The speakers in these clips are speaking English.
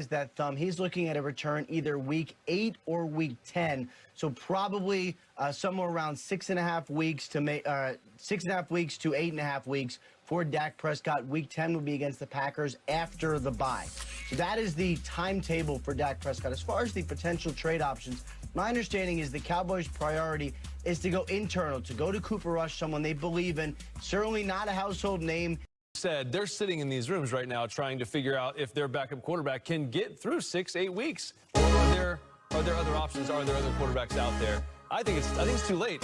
has that thumb. He's looking at a return either week 8 or week 10. So probably somewhere around 6.5 weeks to 6.5 weeks to 8.5 weeks for Dak Prescott. Week 10 would be against the Packers after the bye. So that is the timetable for Dak Prescott. As far as the potential trade options, my understanding is the Cowboys' priority is to go internal, to go to Cooper Rush, someone they believe in. Certainly not a household name. Said they're sitting in these rooms right now trying to figure out if their backup quarterback can get through 6-8 weeks. Or are there other options? Are there other quarterbacks out there? I think it's too late.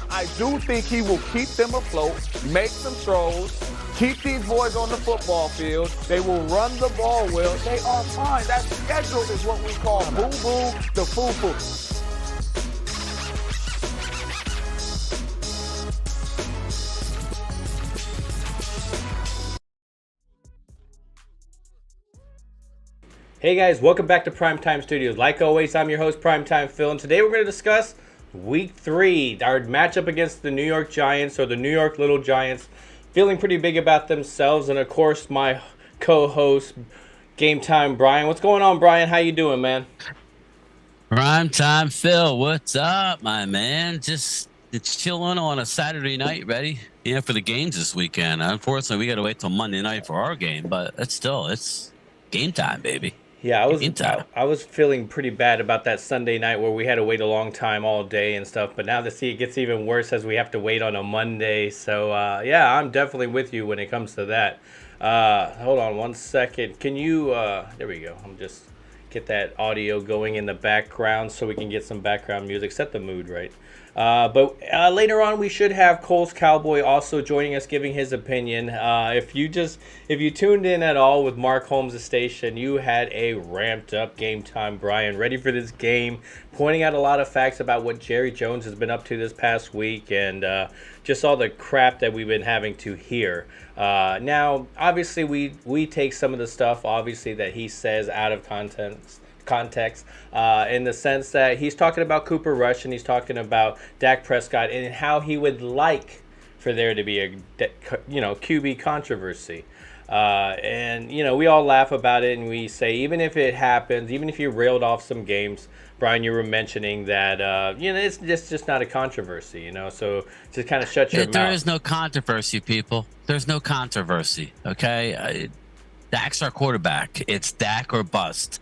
I do think he will keep them afloat, make some throws, keep these boys on the football field. They will run the ball well. They are fine. That schedule is what we call boo-boo the foo-foo. Hey guys, welcome back to Primetime Studios. Like always, I'm your host, Primetime Phil, and today we're going to discuss Week 3, our matchup against the New York Giants, or the New York Little Giants, feeling pretty big about themselves, and of course, my co-host, GameTime, Bryan. What's going on, Bryan? How you doing, man? Primetime Phil, what's up, my man? Just chilling on a Saturday night, ready? Yeah, for the games this weekend. Unfortunately, we got to wait till Monday night for our game, but it's game time, baby. Yeah, I was feeling pretty bad about that Sunday night where we had to wait a long time all day and stuff. But now it gets even worse as we have to wait on a Monday. So, yeah, I'm definitely with you when it comes to that. Hold on one second. Can you, there we go. I'm just get that audio going in the background so we can get some background music. Set the mood right. But later on, we should have Cole's Cowboy also joining us, giving his opinion. If you tuned in at all with Mark Holmes' station, you had a ramped up game time, Bryan, ready for this game, pointing out a lot of facts about what Jerry Jones has been up to this past week, and just all the crap that we've been having to hear. Now, obviously, we take some of the stuff, obviously, that he says out of context, in the sense that he's talking about Cooper Rush and he's talking about Dak Prescott and how he would like for there to be a QB controversy. And we all laugh about it and we say, even if it happens, even if you railed off some games, Bryan, you were mentioning that it's just not a controversy, so just kind of shut your mouth. There is no controversy, people. There's no controversy. Okay, Dak's our quarterback. It's Dak or bust.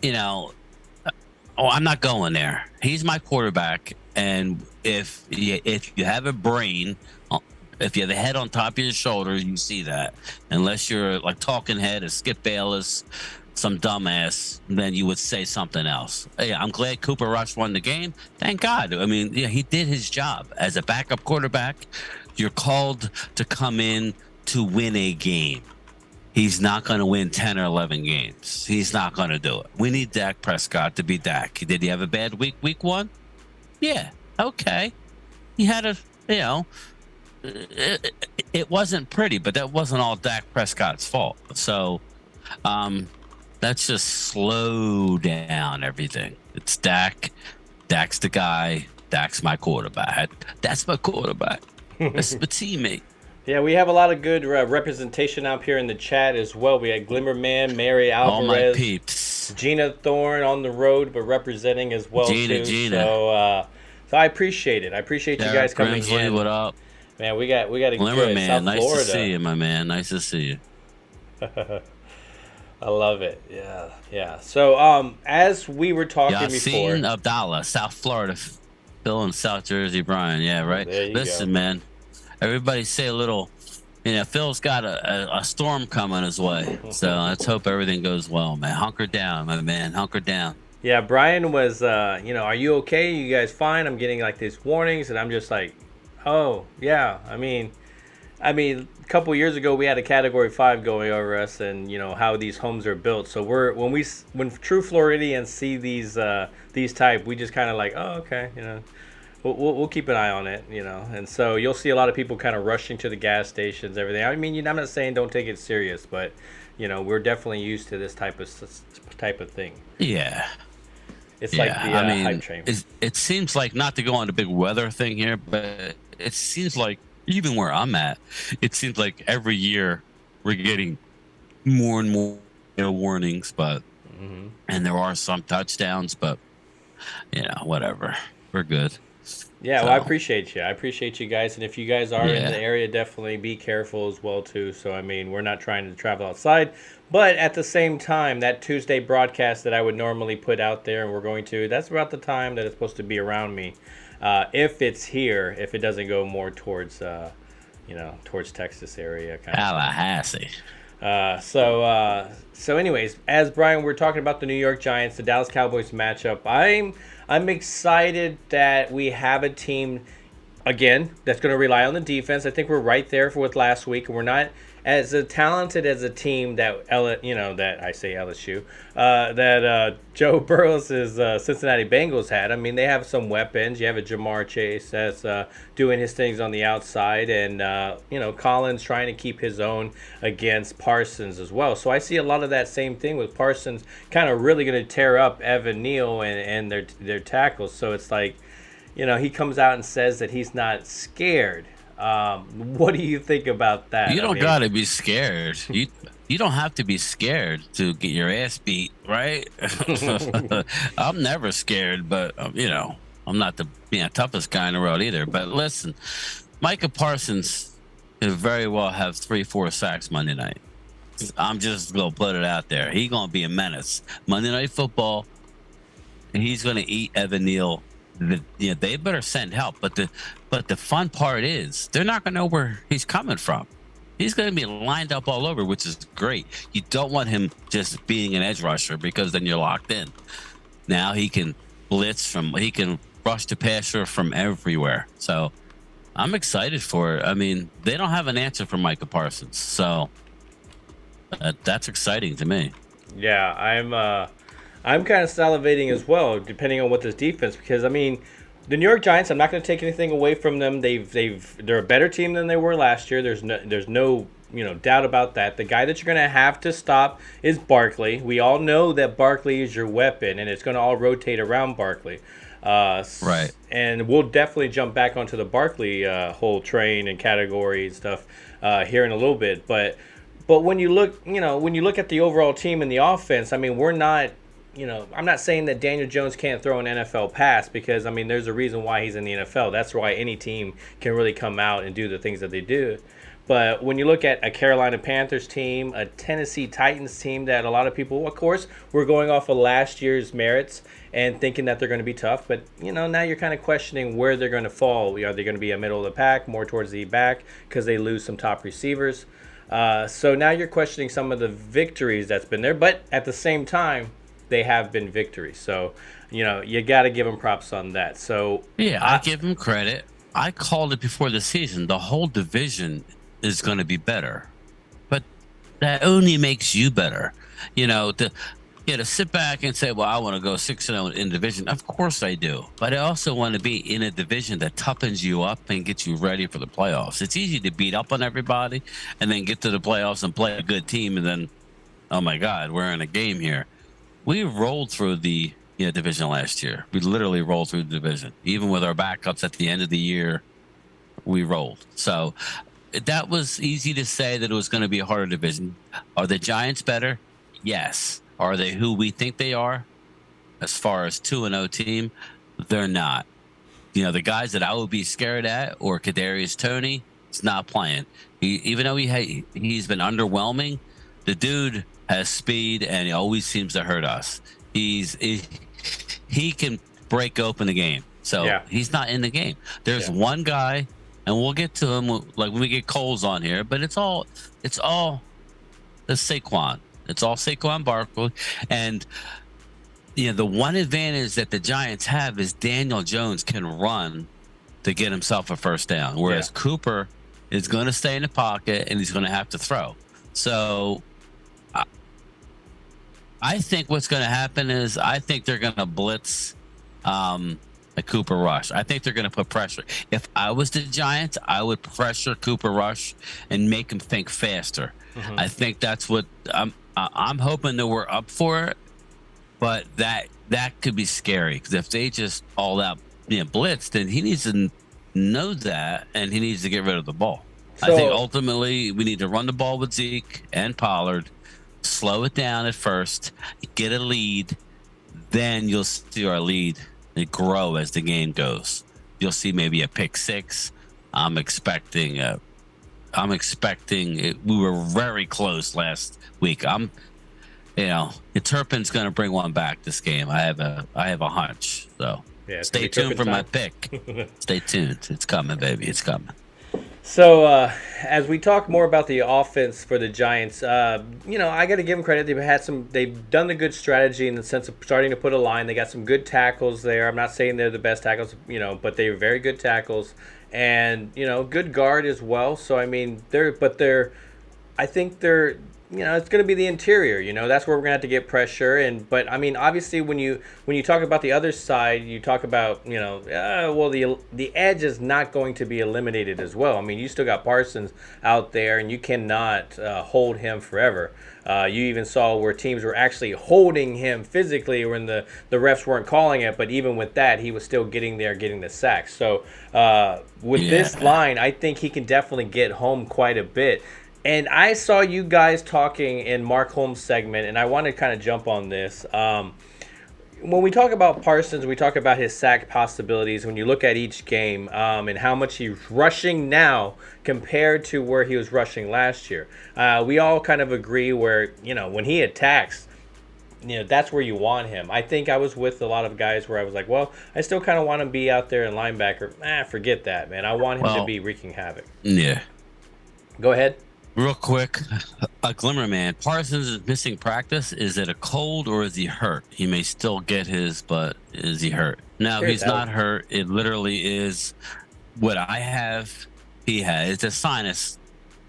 I'm not going there. He's my quarterback, and if you have a brain, if you have a head on top of your shoulders, you see that. Unless you're like talking head, a Skip Bayless, some dumbass, then you would say something else. Yeah, I'm glad Cooper Rush won the game. Thank God. I mean, yeah, he did his job as a backup quarterback. You're called to come in to win a game. He's not going to win 10 or 11 games. He's not going to do it. We need Dak Prescott to be Dak. Did he have a bad week 1? Yeah, okay. He had it wasn't pretty, but that wasn't all Dak Prescott's fault. So let's just slow down everything. It's Dak. Dak's the guy. Dak's my quarterback. That's my quarterback. That's my teammate. Yeah, we have a lot of good representation up here in the chat as well. We had Glimmerman, Mary All my Alvarez, peeps. Gina Thorne on the road, but representing as well too. Gina. So I appreciate it. I appreciate you guys coming Grimsley, in. what up? Man, we got a Glimmer good man, South nice Florida. to see you, my man. Nice to see you. I love it. Yeah. So as we were talking before, Yassine Abdallah, South Florida, Phil in South Jersey, Brian. Yeah, right. There you Listen, go. man. Everybody say a little. Phil's got a storm coming his way, so let's hope everything goes well, man. Hunker down, my man. Hunker down. yeah, Brian was, are you okay? You guys fine? I'm getting like these warnings, and I'm just like, oh yeah. I mean, a couple years ago we had a Category 5 going over us, and how these homes are built. So when true Floridians see these type, we just kind of like, oh okay, We'll keep an eye on it, and so you'll see a lot of people kind of rushing to the gas stations, everything. I mean, I'm not saying don't take it serious, but we're definitely used to this type of thing. Yeah. It's like the hype train. It seems like, not to go on the big weather thing here, but it seems like even where I'm at, it seems like every year we're getting more and more warnings, but and there are some touchdowns, but whatever, we're good. Yeah, So, well, I appreciate you. I appreciate you guys, and if you guys are in the area, definitely be careful as well too. So we're not trying to travel outside, but at the same time, that Tuesday broadcast that I would normally put out there, and we're going to, that's about the time that it's supposed to be around me. If it's here, if it doesn't go more towards, towards Texas area, kind of. Tallahassee. So anyways, as Brian, we're talking about the New York Giants, the Dallas Cowboys matchup. I'm excited that we have a team, again, that's going to rely on the defense. I think we're right there with last week. We're not as talented as a team that that I say LSU, that Joe Burrow's Cincinnati Bengals had. I mean, they have some weapons. You have a Jamar Chase that's doing his things on the outside, and Collins trying to keep his own against Parsons as well. So I see a lot of that same thing with Parsons, kind of really going to tear up Evan Neal and their tackles. So it's like, he comes out and says that he's not scared. What do you think about that? You don't gotta be scared. You don't have to be scared to get your ass beat, right? I'm never scared, but I'm not the toughest guy in the world either. But listen, Micah Parsons could very well have 3-4 sacks Monday night. I'm just gonna put it out there. He's gonna be a menace. Monday Night Football, he's gonna eat Evan Neal. They better send help, but the fun part is they're not gonna know where he's coming from. He's gonna be lined up all over, which is great. You don't want him just being an edge rusher, because then you're locked in. Now he can he can rush the passer from everywhere. So I'm excited for it. I mean, they don't have an answer for Micah Parsons, so that's exciting to me. Yeah, I'm kind of salivating as well, depending on what this defense, because the New York Giants, I'm not going to take anything away from them. They're a better team than they were last year. There's no doubt about that. The guy that you're going to have to stop is Barkley. We all know that Barkley is your weapon, and it's going to all rotate around Barkley. Right. And we'll definitely jump back onto the Barkley whole train and category and stuff here in a little bit. But when you look, when you look at the overall team and the offense, we're not. I'm not saying that Daniel Jones can't throw an NFL pass, because, there's a reason why he's in the NFL. That's why any team can really come out and do the things that they do. But when you look at a Carolina Panthers team, a Tennessee Titans team that a lot of people, of course, were going off of last year's merits and thinking that they're going to be tough. But, now you're kind of questioning where they're going to fall. Are they going to be a middle of the pack, more towards the back, because they lose some top receivers? So now you're questioning some of the victories that's been there. But at the same time, they have been victories. So, you got to give them props on that. So yeah, I give them credit. I called it before the season. The whole division is going to be better, but that only makes you better. To sit back and say, well, I want to go 6-0 in division. Of course I do. But I also want to be in a division that toughens you up and gets you ready for the playoffs. It's easy to beat up on everybody and then get to the playoffs and play a good team, and then, oh my God, we're in a game here. We rolled through the division last year. We literally rolled through the division. Even with our backups at the end of the year, we rolled. So that was easy to say that it was going to be a harder division. Are the Giants better? Yes. Are they who we think they are? As far as 2-0 team, they're not. You know, the guys that I would be scared at, or Kadarius Toney, is not playing. Even though he's been underwhelming, the dude has speed and he always seems to hurt us. He can break open the game. So he's not in the game. There's one guy, and we'll get to him like when we get Coles on here, but it's all the Saquon. It's all Saquon Barkley. And the one advantage that the Giants have is Daniel Jones can run to get himself a first down, whereas Cooper is going to stay in the pocket and he's going to have to throw. So I think what's going to happen is I think they're going to blitz a Cooper Rush. I think they're going to put pressure. If I was the Giants, I would pressure Cooper Rush and make him think faster. I think that's what I'm hoping that we're up for it. But that could be scary, because if they just all out blitz, then he needs to know that, and he needs to get rid of the ball. So, I think ultimately we need to run the ball with Zeke and Pollard, slow it down at first, get a lead, then you'll see our lead grow as the game goes. You'll see maybe a pick six. I'm expecting it. We were very close last week. Turpin's going to bring one back this game. I have a hunch. So stay tuned for my pick. Stay tuned. It's coming, baby. It's coming. So as we talk more about the offense for the Giants, I got to give them credit. They've done the good strategy in the sense of starting to put a line. They got some good tackles there. I'm not saying they're the best tackles, but they're very good tackles, and good guard as well. So I mean, I think they're. It's going to be the interior. That's where we're going to have to get pressure. But I mean, obviously, when you talk about the other side, you talk about the edge is not going to be eliminated as well. I mean, you still got Parsons out there, and you cannot hold him forever. You even saw where teams were actually holding him physically when the refs weren't calling it. But even with that, he was still getting the sack. So with this line, I think he can definitely get home quite a bit. And I saw you guys talking in Mark Holmes' segment, and I want to kind of jump on this. When we talk about Parsons, we talk about his sack possibilities. When you look at each game and how much he's rushing now compared to where he was rushing last year, we all kind of agree where, when he attacks, that's where you want him. I think I was with a lot of guys where I was like, well, I still kind of want to be out there in linebacker. Forget that, man. I want him to be wreaking havoc. Yeah. Go ahead. Real quick, a glimmer man. Parsons is missing practice. Is it a cold or is he hurt? He may still get his, but is he hurt? Now, if he's not hurt, it literally is what I have. He has. It's a sinus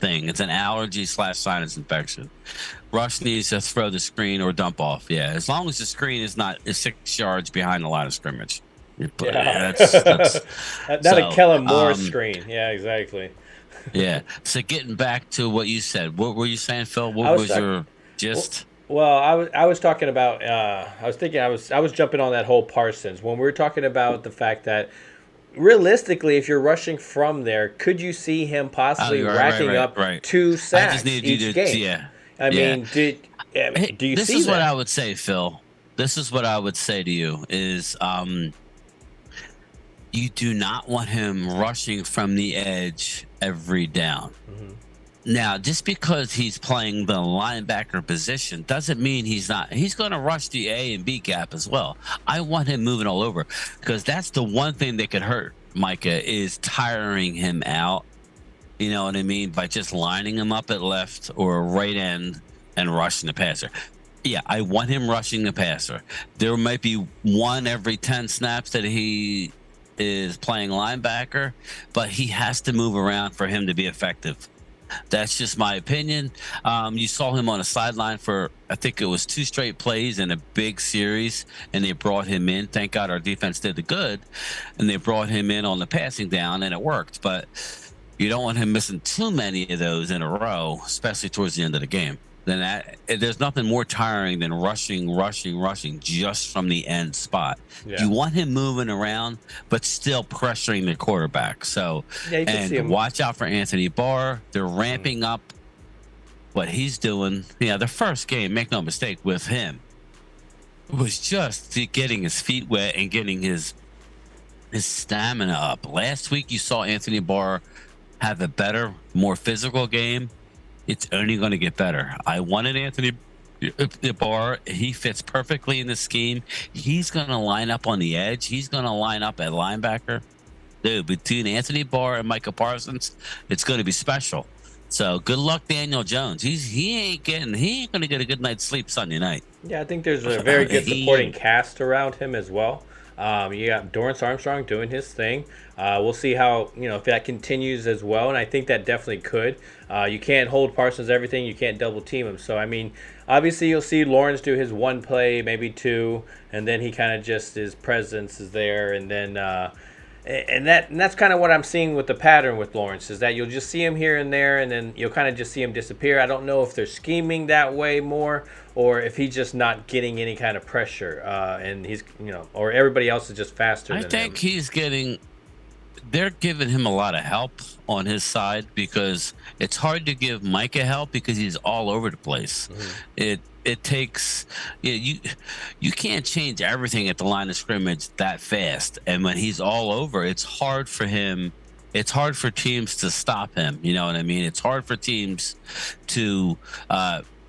thing. It's an allergy/sinus infection. Rush needs to throw the screen or dump off. Yeah, as long as the screen is 6 yards behind the line of scrimmage. That's not a Kellen Moore screen. Yeah, exactly. Yeah. So getting back to what you said, what were you saying, Phil? What was your gist? Well, I was talking about. I was jumping on that whole Parsons when we were talking about the fact that realistically, if you're rushing from there, could you see him possibly racking up 2 sacks each game? Yeah. I mean, do you see this is what I would say, Phil. This is what I would say to you is you do not want him rushing from the edge every down. Now, just because he's playing the linebacker position doesn't mean he's not. He's going to rush the A and B gap as well. I want him moving all over, because that's the one thing that could hurt Micah, is tiring him out. You know what I mean? By just lining him up at left or right end and rushing the passer. Yeah, I want him rushing the passer. There might be one every 10 snaps that he is playing linebacker, but he has to move around for him to be effective. That's just my opinion. You saw him on a sideline for, I think it was 2 straight plays in a big series, and they brought him in. Thank God our defense did the good, and they brought him in on the passing down, and it worked. But you don't want him missing too many of those in a row, especially towards the end of the game. then there's nothing more tiring than rushing just from the end spot. Yeah. You want him moving around, but still pressuring the quarterback. So, Yeah, you can see him. and watch out for Anthony Barr. They're ramping up what he's doing. Yeah, the first game, make no mistake, with him was just getting his feet wet and getting his stamina up. Last week, you saw Anthony Barr have a better, more physical game. It's only going to get better. I wanted Anthony Barr. He fits perfectly in the scheme. He's going to line up on the edge. He's going to line up at linebacker. Dude, between Anthony Barr and Micah Parsons, it's going to be special. So good luck, Daniel Jones. He ain't going to get a good night's sleep Sunday night. Yeah, I think there's a very good supporting cast around him as well. You got Dorrance Armstrong doing his thing. We'll see how, if that continues as well, and I think that definitely could. You can't hold Parsons everything. You can't double team him. So, I mean, obviously you'll see Lawrence do his one play, maybe two, and then he kind of just, his presence is there, and then and that's kind of what I'm seeing with the pattern with Lawrence, is that you'll just see him here and there, and then you'll kind of just see him disappear. I don't know if they're scheming that way more, or if he's just not getting any kind of pressure, and he's, or everybody else is just faster than him. I think he's getting, they're giving him a lot of help on his side, because it's hard to give Micah help because he's all over the place. It takes, you can't change everything at the line of scrimmage that fast, and when he's all over, it's hard for him. It's hard for teams to stop him. You know what I mean? It's hard for teams to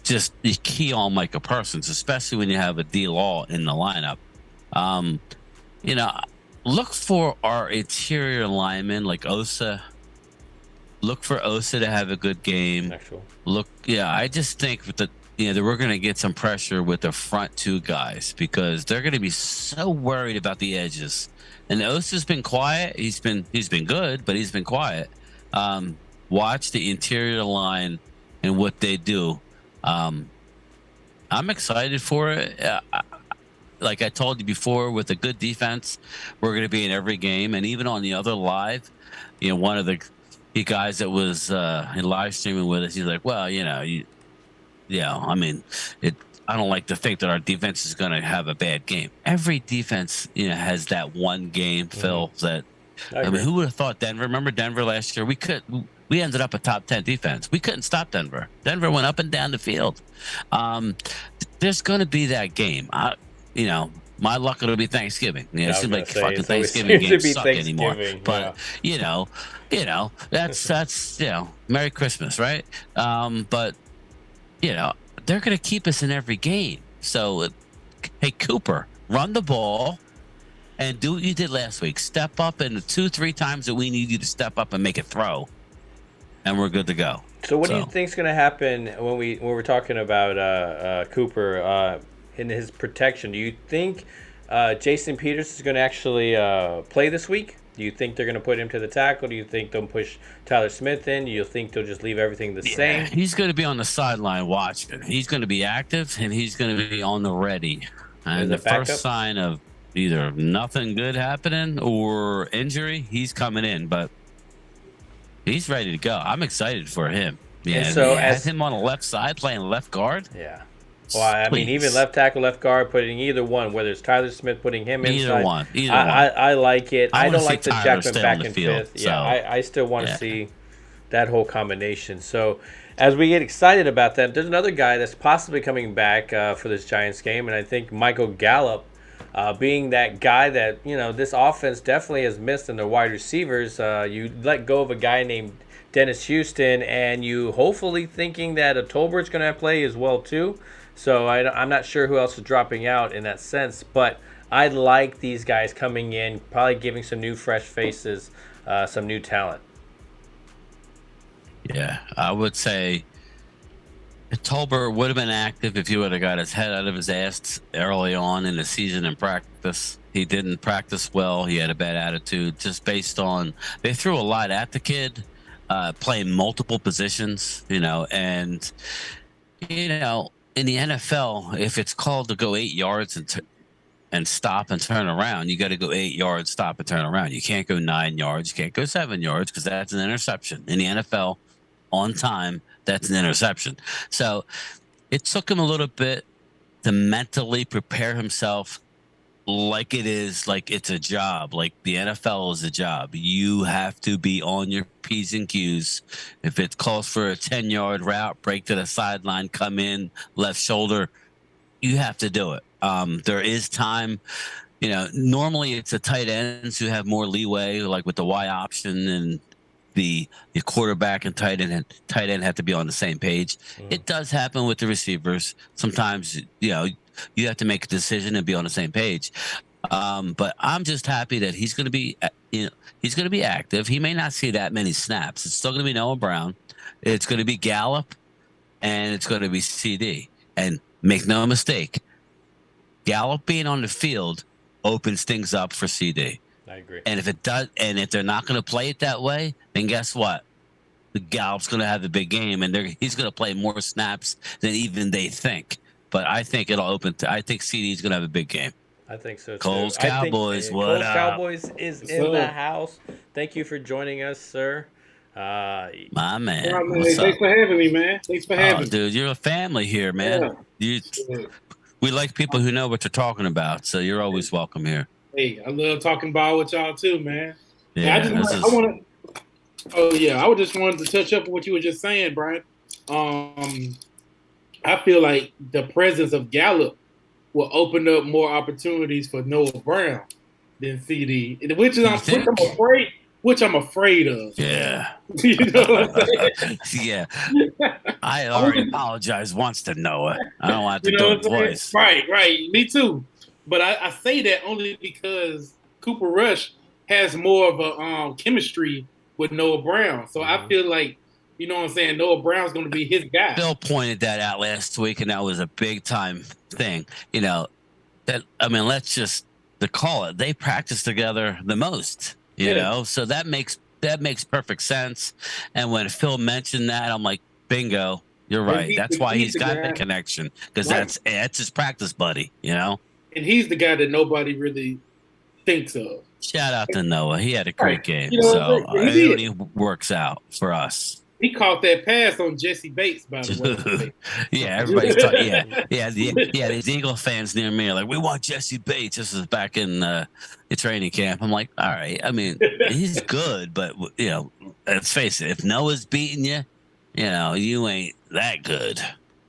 just key on Micah Parsons, especially when you have a D-Law in the lineup. Look for our interior linemen like Osa. Look for Osa to have a good game. I just think that we're going to get some pressure with the front two guys, because they're going to be so worried about the edges. And Osa's been quiet. He's been good, but he's been quiet. Watch the interior line and what they do. I'm excited for it. Like I told you before, with a good defense, we're going to be in every game. And even on the other live, one of the guys that was in live streaming with us, he's like, well, I don't like to think that our defense is going to have a bad game. Every defense, has that one game, Phil, that, who would have thought Denver? Remember Denver last year? We ended up a top 10 defense. We couldn't stop Denver. Denver went up and down the field. There's going to be that game. My luck, it'll be Thanksgiving. It seems like fucking Thanksgiving games suck anymore. But that's Merry Christmas, right? But they're going to keep us in every game. So, hey, Cooper, run the ball and do what you did last week. Step up, and the 2-3 times that we need you to step up and make a throw, and we're good to go. So what do you think's going to happen when we're talking about Cooper in his protection? Do you think Jason Peters is going to actually play this week? Do you think they're going to put him to the tackle? Do you think they'll push Tyler Smith in? Do you think they'll just leave everything the same? He's going to be on the sideline watching. He's going to be active, and he's going to be on the ready. And the first sign of either nothing good happening or injury, he's coming in. But he's ready to go. I'm excited for him. Yeah, and so has him on the left side playing left guard. Yeah. Well, I mean, even left tackle, left guard, putting either one, whether it's Tyler Smith putting him inside. Either one. I like it. I don't like the Jackman back and field, fifth. Yeah, I still want to see that whole combination. So as we get excited about that, there's another guy that's possibly coming back for this Giants game, and I think Michael Gallup, being that guy that, this offense definitely has missed in their wide receivers. You let go of a guy named Dennis Houston, and you hopefully thinking that Tolbert's going to play as well too. So I'm not sure who else is dropping out in that sense, but I like these guys coming in, probably giving some new fresh faces, some new talent. Yeah, I would say Tolbert would have been active if he would have got his head out of his ass early on in the season in practice. He didn't practice well. He had a bad attitude just based on they threw a lot at the kid, playing multiple positions, and in the NFL, if it's called to go 8 yards and stop and turn around, you got to go 8 yards, stop and turn around. You can't go 9 yards. You can't go 7 yards because that's an interception. In the NFL, on time, that's an interception. So it took him a little bit to mentally prepare himself like it's a job, like the NFL is a job. You have to be on your P's and Q's. If it calls for a 10-yard route, break to the sideline, come in, left shoulder, you have to do it. There is time. Normally it's the tight ends who have more leeway, like with the Y option, and the quarterback and tight end have to be on the same page. It does happen with the receivers. Sometimes, you have to make a decision and be on the same page. But I'm just happy that he's going to be, he's going to be active. He may not see that many snaps. It's still going to be Noah Brown. It's going to be Gallup, and it's going to be CD. And make no mistake, Gallup being on the field opens things up for CD. I agree. And if it does, and if they're not going to play it that way, then guess what? The Gallup's going to have a big game, and he's going to play more snaps than even they think. But I think it'll open. I think CD's going to have a big game. I think so too. Coles Cowboys, what Coles up? Cowboys is in the house. Thank you for joining us, sir. My man. Yeah, man. Thanks for having me, man. Thanks for having me. Dude, you're a family here, man. Yeah. We like people who know what they're talking about, so you're always welcome here. Hey, I love talking ball with y'all too, man. Yeah, I would just wanted to touch up on what you were just saying, Brian. I feel like the presence of Gallup will open up more opportunities for Noah Brown than CD, which I'm afraid of. Yeah. You know what I'm saying? Yeah. I already apologized once to Noah. I don't want to You do know it what I'm saying? twice. Right. Me too. But I say that only because Cooper Rush has more of a chemistry with Noah Brown. So I feel like, you know what I'm saying, Noah Brown's going to be his guy. Bill pointed that out last week, and that was a big time thing. Let's just call it. They practice together the most, you know, so that makes perfect sense. And when Phil mentioned that, I'm like, bingo, you're right. That's why he's got the connection, because that's his practice buddy, you know. And he's the guy that nobody really thinks of. Shout out to Noah. He had a great game, You know, so he it only works out for us. He caught that pass on Jesse Bates, by the way. Yeah, everybody's talking. These Eagle fans near me are like, we want Jesse Bates. This is back in the training camp. I'm like, all right. I mean, he's good, but let's face it. If Noah's beating you, you ain't that good.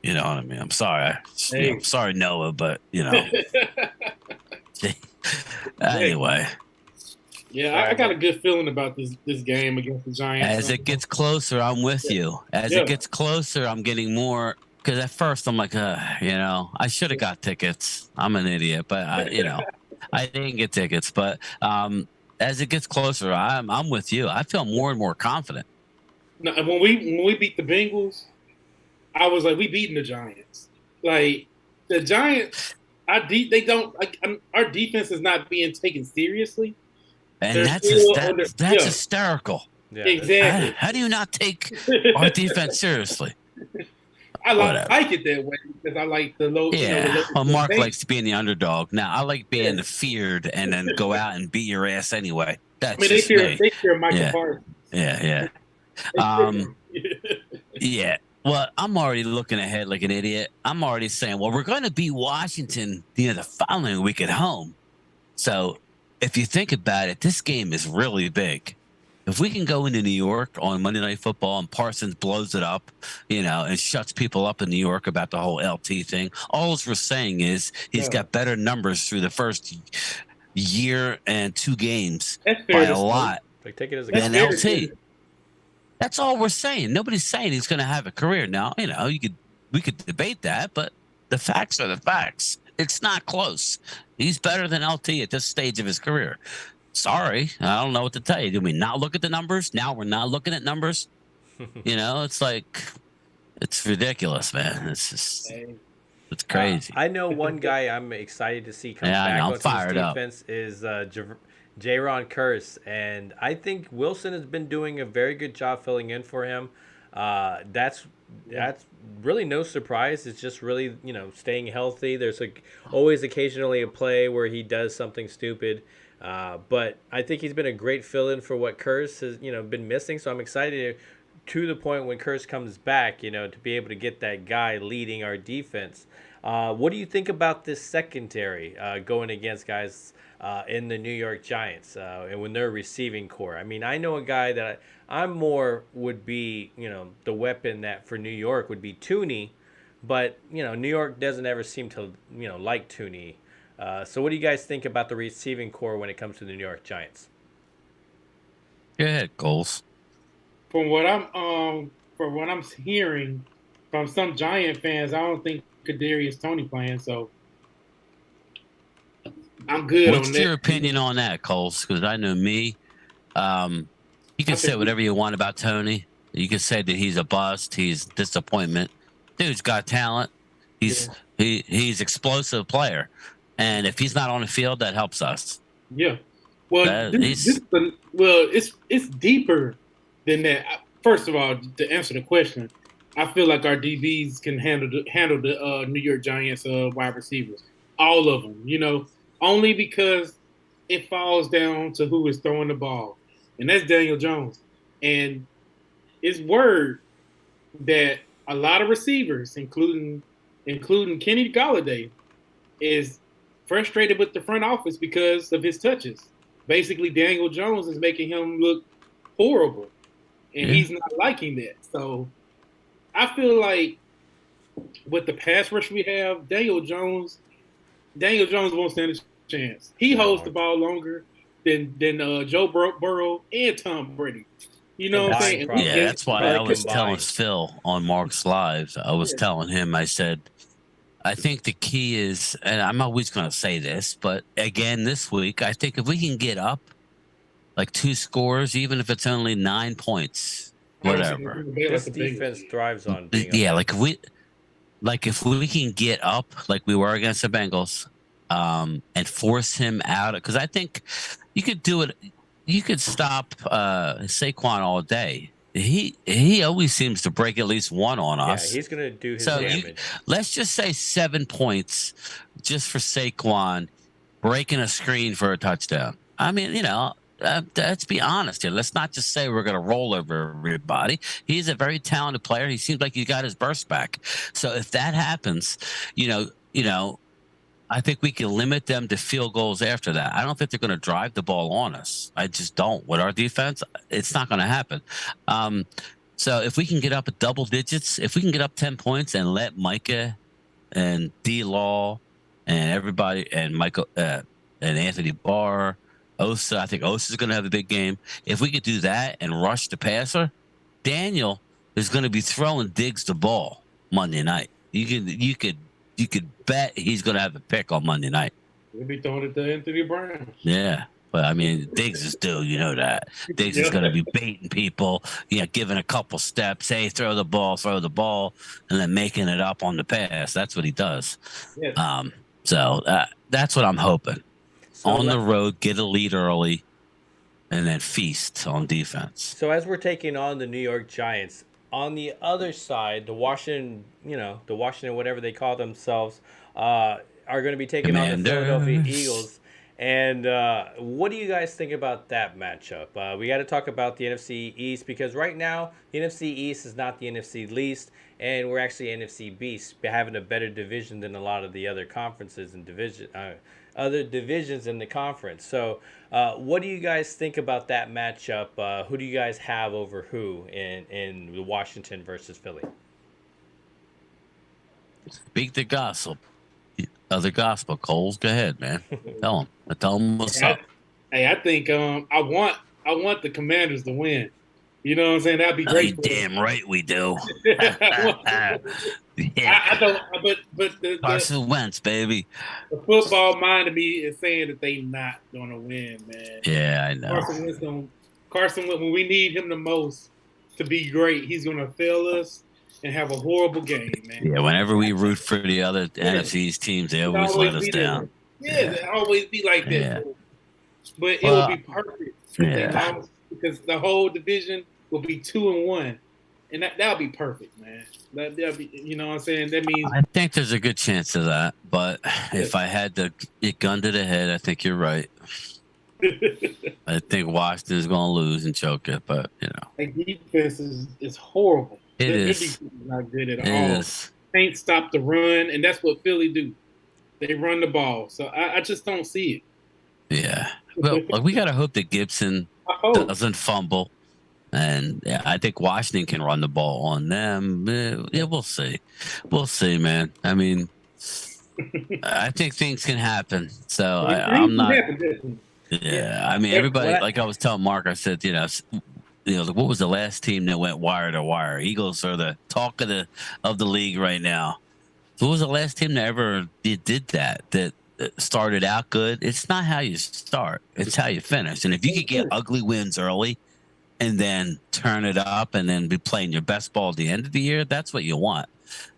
You know what I mean? I'm sorry. I'm sorry, Noah, but anyway. Yeah, I got a good feeling about this game against the Giants. As it gets closer, I'm with you. As it gets closer, I'm getting more. Because at first, I'm like, I should have got tickets. I'm an idiot, but I didn't get tickets. But as it gets closer, I'm with you. I feel more and more confident. No, when we beat the Bengals, I was like, we beating the Giants. Like the Giants, our defense is not being taken seriously. And that's hysterical. Yeah, exactly. How do you not take our defense seriously? I like it that way because I like the low. Yeah. Well, Mark likes to be in the underdog. Now I like being feared and then go out and beat your ass anyway. That's they fear Michael Parsons. Yeah. Yeah. Well, I'm already looking ahead like an idiot. I'm already saying, well, we're going to beat Washington the following week at home. So if you think about it, this game is really big. If we can go into New York on Monday Night Football and Parsons blows it up, and shuts people up in New York about the whole LT thing, all we're saying is he's got better numbers through the first year and 2 games by a lot than LT. That's all we're saying. Nobody's saying he's going to have a career. Now, we could debate that, but the facts are the facts. It's not close. He's better than LT at this stage of his career. Sorry, I don't know what to tell you. Do we not look at the numbers? Now we're not looking at numbers. It's like, it's ridiculous, man. It's just, it's crazy. I know one guy I'm excited to see come back on his defense is Jaron Curse, and I think Wilson has been doing a very good job filling in for him. That's really no surprise. It's just really, staying healthy. There's always occasionally a play where he does something stupid. But I think he's been a great fill-in for what Curse has, been missing. So I'm excited to the point when Curse comes back, to be able to get that guy leading our defense. What do you think about this secondary going against guys in the New York Giants and when they're receiving core? I mean, I know a guy that I'm more would be, the weapon that for New York would be Tooney, but New York doesn't ever seem to, like Tooney. So what do you guys think about the receiving core when it comes to the New York Giants? Go ahead, Coles. From what I'm hearing from some Giant fans, I don't think Kadarius Toney playing, so I'm good on that. What's your opinion on that, Coles? Because I know me. You can say whatever you want about Toney. You can say that he's a bust, he's disappointment. Dude's got talent. He's explosive player, and if he's not on the field, that helps us. Yeah. Well, it's deeper than that. First of all, to answer the question, I feel like our DBs can handle the New York Giants wide receivers, all of them. Only because it falls down to who is throwing the ball, and that's Daniel Jones. And it's word that a lot of receivers, including Kenny Golladay, is frustrated with the front office because of his touches. Basically, Daniel Jones is making him look horrible, and he's not liking that. So I feel like with the pass rush we have, Daniel Jones won't stand a chance. He holds the ball longer than Joe Burrow and Tom Brady. You know what I'm saying? Yeah, that's why I was telling Phil on Mark's Live. I was telling him, I said, I think the key is, and I'm always going to say this, but again, this week, I think if we can get up like 2 scores, even if it's only 9 points, whatever. This defense thrives on being if we can get up like we were against the Bengals, and force him out, because I think you could do it. You could stop Saquon all day. He always seems to break at least one on us. Yeah, he's going to do his damage. Let's just say 7 points just for Saquon breaking a screen for a touchdown. I mean, let's be honest here. Let's not just say we're going to roll over everybody. He's a very talented player. He seems like he got his burst back. So if that happens, I think we can limit them to field goals after that. I don't think they're going to drive the ball on us. I just don't. With our defense, it's not going to happen. So if we can get up at double digits, if we can get up 10 points and let Micah and D-Law and everybody and Michael and Anthony Barr, Osa, I think Osa is going to have a big game. If we could do that and rush the passer, Daniel is going to be throwing Diggs the ball Monday night. You could bet he's going to have a pick on Monday night. He'll be throwing it to Anthony Bryan. Yeah. But, I mean, Diggs is due. You know that. Diggs is going to be baiting people, giving a couple steps. Hey, throw the ball, and then making it up on the pass. That's what he does. Yeah. So that's what I'm hoping. So on the road, get a lead early, and then feast on defense. So as we're taking on the New York Giants, on the other side, the Washington, whatever they call themselves, are going to be taking on the Philadelphia Eagles. And what do you guys think about that matchup? We got to talk about the NFC East, because right now the NFC East is not the NFC least, and we're actually NFC Beast, having a better division than a lot of the other conferences and other divisions in the conference. So what do you guys think about that matchup? Who do you guys have over who in Washington versus Philly? Speak the gospel. Other gospel. Coles, go ahead, man. Tell them what's up. Hey, I think I want the Commanders to win. You know what I'm saying? That'd be great. Damn right we do. I don't. But Carson Wentz, baby. The football mind of me is saying that they not gonna win, man. Yeah, I know. Carson Wentz, when we need him the most to be great, he's gonna fail us and have a horrible game, man. Yeah, whenever we root for the other NFC's teams, they always let us down. Yeah, they always be like that. Yeah. But it will be perfect. Yeah. Because the whole division will be 2-1. And that'll be perfect, man. That'll be, you know what I'm saying? That means I think there's a good chance of that. But if I had to get gun to the head, I think you're right. I think Washington's going to lose and choke it, but Their defense is horrible. it Their is. defense is not good at It all. is. Can't stop the run, and that's what Philly do. They run the ball. So I just don't see it. Yeah. Well, we got to hope that Gibson doesn't fumble. And yeah, I think Washington can run the ball on them. Yeah, we'll see. We'll see, man. I mean, I think things can happen. So I'm not. Yeah, I mean, everybody. Like I was telling Mark, I said, what was the last team that went wire to wire? Eagles are the talk of the league right now. So what was the last team that ever did that? That started out good. It's not how you start; it's how you finish. And if you could get ugly wins early, and then turn it up, and then be playing your best ball at the end of the year, that's what you want.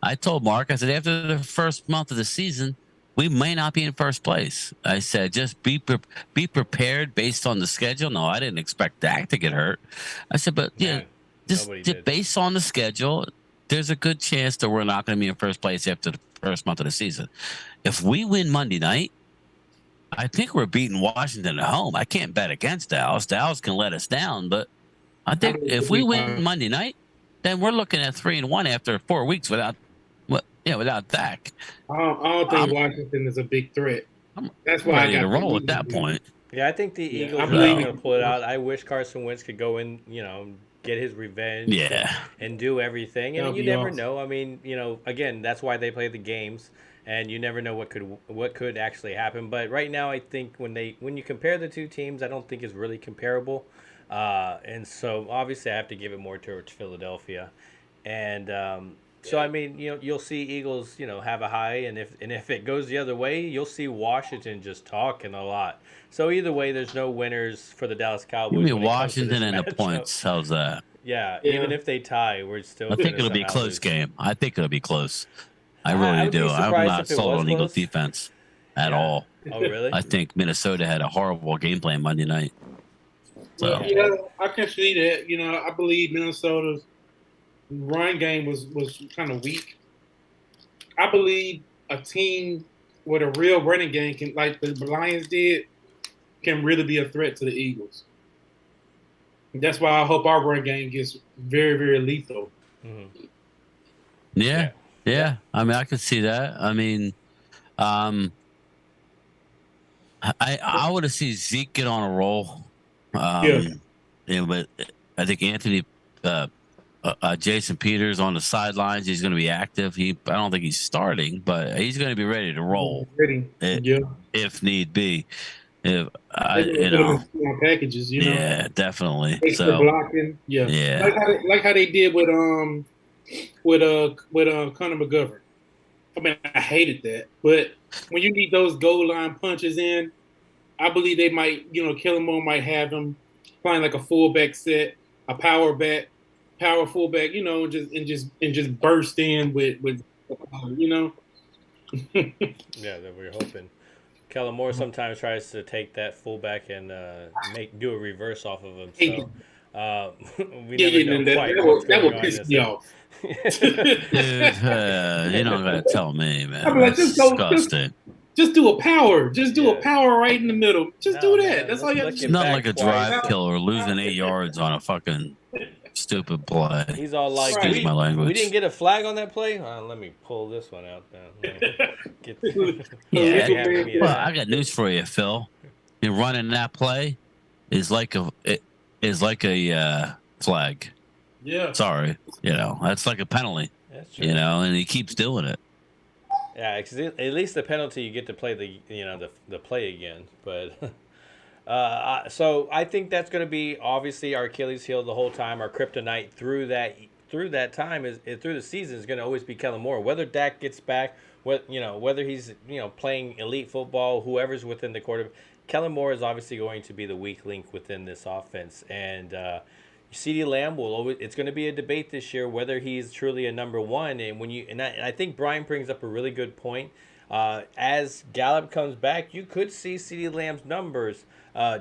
I told Mark, I said, after the first month of the season, we may not be in first place. I said, just be prepared based on the schedule. No, I didn't expect Dak to get hurt. I said, but just based on the schedule, there's a good chance that we're not going to be in first place after the first month of the season. If we win Monday night, I think we're beating Washington at home. I can't bet against Dallas. Dallas can let us down, but I think if we win Monday night, then we're looking at 3-1 after 4 weeks without Dak. I don't think Washington is a big threat. That's why I got to roll at that point. Yeah, I think the Eagles are going to pull it out. I wish Carson Wentz could go in, get his revenge. And do everything. And you never know. I mean, again, that's why they play the games, and you never know what could actually happen. But right now, I think when you compare the two teams, I don't think it's really comparable. And so obviously I have to give it more towards Philadelphia. And so I mean, you'll see Eagles, have a high, and if it goes the other way, you'll see Washington just talking a lot. So either way, there's no winners for the Dallas Cowboys. Give me Washington and the points. How's that? Yeah, even if they tie, we're still. I think it'll be a close game. I think it'll be close. I really do. I'm not sold on Eagles defense at all. Oh, really? I think Minnesota had a horrible game plan Monday night. So. Yeah, I can see that. I believe Minnesota's run game was kind of weak. I believe a team with a real running game can, like the Lions did, can really be a threat to the Eagles. That's why I hope our run game gets very, very lethal. Mm-hmm. Yeah. I mean, I could see that. I mean, I want to see Zeke get on a roll. But I think Anthony, Jason Peters on the sidelines. He's going to be active. I don't think he's starting, but he's going to be ready to roll if need be. Packages, Yeah, definitely. So blocking, like how they did with Connor McGovern. I mean, I hated that, but when you need those goal line punches in, I believe they might, Killamore might have him playing like a fullback set, a power fullback, and just burst in with. Yeah, that we're hoping. Kellen Moore sometimes tries to take that fullback and do a reverse off of him. So we never know quite what's going on. That would piss me off. You don't gotta tell me, man. I'm like, disgusting. Just do a power. Just do a power right in the middle. Just do that. Man, that's all you have to do. It's not like a drive killer losing 8 yards on a fucking stupid play. He's all like, excuse my language. We didn't get a flag on that play? Let me pull this one out now. Well, I got news for you, Phil. And running that play is like a flag. Yeah. Sorry. That's like a penalty. That's true. And he keeps doing it. Yeah, because at least the penalty, you get to play the play again. But so I think that's going to be obviously our Achilles heel the whole time. Our kryptonite through that time through the season is going to always be Kellen Moore. Whether Dak gets back, whether he's playing elite football, whoever's within the quarter, Kellen Moore is obviously going to be the weak link within this offense. And CeeDee Lamb it's going to be a debate this year whether he's truly a number one. And I think Bryan brings up a really good point. As Gallup comes back, you could see CeeDee Lamb's numbers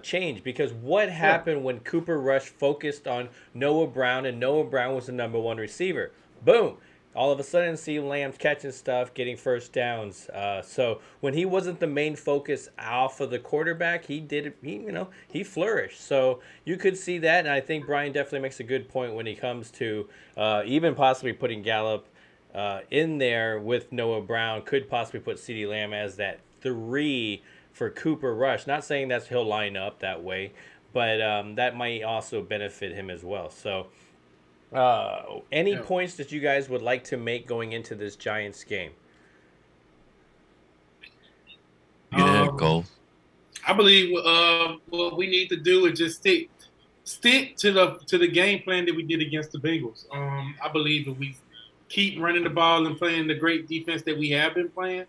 change, because what happened when Cooper Rush focused on Noah Brown and Noah Brown was the number one receiver? Boom. all of a sudden CeeDee Lamb's catching stuff, getting first downs. So when he wasn't the main focus off of the quarterback, he flourished. So you could see that, and I think Bryan definitely makes a good point when he comes to even possibly putting Gallup in there with Noah Brown, could possibly put CeeDee Lamb as that 3 for Cooper Rush. Not saying that he'll line up that way, but that might also benefit him as well. So any points that you guys would like to make going into this Giants game? Yeah, Cole. I believe what we need to do is just stick to the game plan that we did against the Bengals. I believe if we keep running the ball and playing the great defense that we have been playing,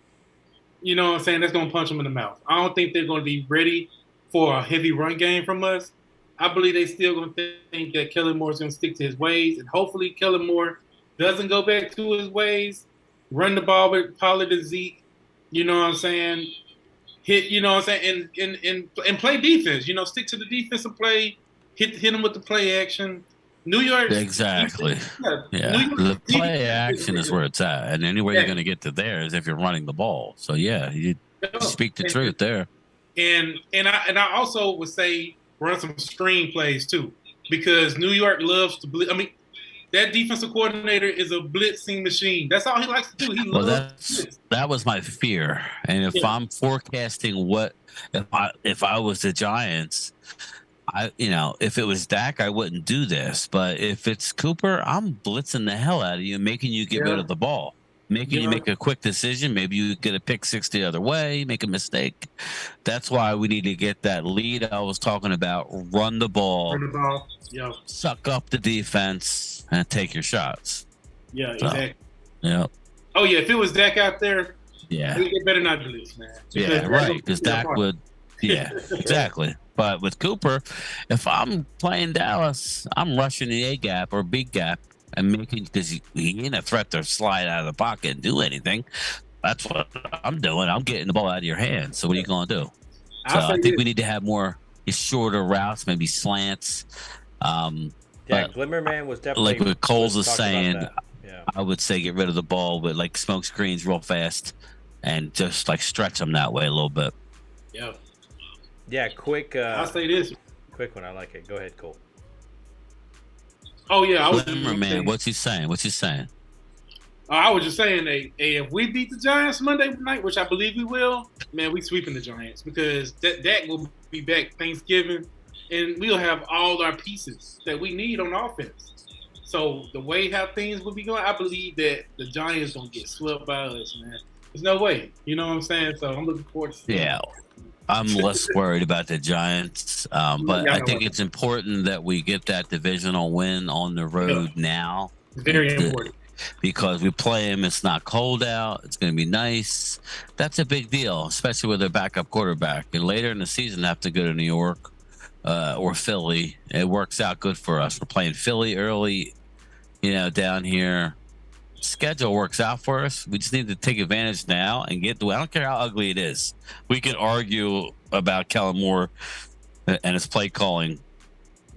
you know what I'm saying, that's going to punch them in the mouth. I don't think they're going to be ready for a heavy run game from us. I believe they still going to think that Kellen Moore is going to stick to his ways, and hopefully Kellen Moore doesn't go back to his ways. Run the ball with Pollard and Zeke, you know what I'm saying? Hit, you know what I'm saying, and play defense. You know, stick to the defense and play. Hit them with the play action. New York. Exactly. Yeah. The play action is where it's at, and anywhere you're going to get to there is if you're running the ball. So yeah, you speak the truth there. And I also would say run some screen plays too, because New York loves to blitz. I mean, that defensive coordinator is a blitzing machine. That's all he likes to do. He loves that was my fear. And if I'm forecasting if I was the Giants, if it was Dak, I wouldn't do this. But if it's Cooper, I'm blitzing the hell out of you, making you get rid of the ball. Making you make a quick decision. Maybe you get a pick 6 the other way, make a mistake. That's why we need to get that lead I was talking about. Run the ball. Suck up the defense and take your shots. Yeah, exactly. Yeah. Oh, yeah, if it was Dak out there, yeah, it better not do this, man. Yeah, right, because Dak would – yeah, exactly. But with Cooper, if I'm playing Dallas, I'm rushing the A-gap or B gap. And making, because he ain't a threat to slide out of the pocket and do anything. That's what I'm doing. I'm getting the ball out of your hands. So what are you going to do? So I think we need to have more shorter routes, maybe slants. Glimmerman was definitely like what Coles is saying. Yeah. I would say get rid of the ball with like smoke screens real fast and just like stretch them that way a little bit. Yeah. Quick. I'll say this. Quick one. I like it. Go ahead, Cole. Oh yeah, man. What's he saying? I was just saying, if we beat the Giants Monday night, which I believe we will, man, we sweeping the Giants because that will be back Thanksgiving, and we'll have all our pieces that we need on offense. So the way how things will be going, I believe that the Giants gonna get swept by us, man. There's no way. You know what I'm saying? So I'm looking forward to seeing it. I'm less worried about the Giants, but I think it's important that we get that divisional win on the road now. Very important. Because we play them, it's not cold out, it's going to be nice. That's a big deal, especially with their backup quarterback. And later in the season, have to go to New York or Philly. It works out good for us. We're playing Philly early, down here. Schedule works out for us. We just need to take advantage now and get the way. I don't care how ugly it is. We can argue about Kellen Moore and his play calling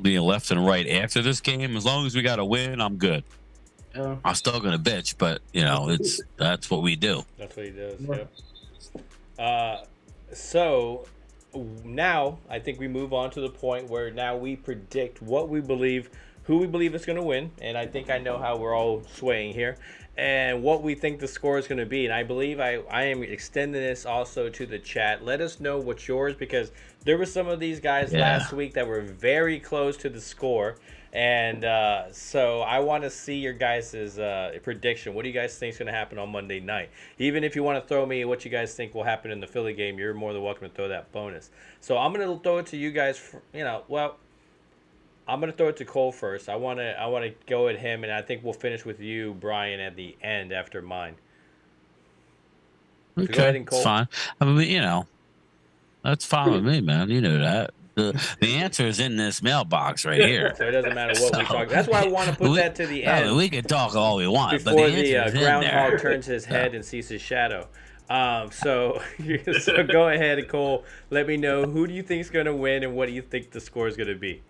being left and right after this game. As long as we got a win, I'm good. I'm still gonna bitch, but that's what we do. That's what he does. Yeah. So now I think we move on to the point where now we predict what we believe. Who we believe is going to win, and I think I know how we're all swaying here, and what we think the score is going to be. And I believe I am extending this also to the chat. Let us know what's yours, because there were some of these guys last week that were very close to the score, and so I want to see your guys' prediction. What do you guys think is going to happen on Monday night? Even if you want to throw me what you guys think will happen in the Philly game, you're more than welcome to throw that bonus. So I'm going to throw it to you guys. I'm going to throw it to Cole first. I want to go at him, and I think we'll finish with you, Bryan, at the end after mine. Okay, go ahead and Cole. It's fine. I mean, that's fine with me, man. You know that. The answer is in this mailbox right here. So it doesn't matter what we talk. That's why I want to put that to the end. We can talk all we want, before but the groundhog turns his head and sees his shadow. So go ahead, Cole. Let me know, who do you think is going to win, and what do you think the score is going to be?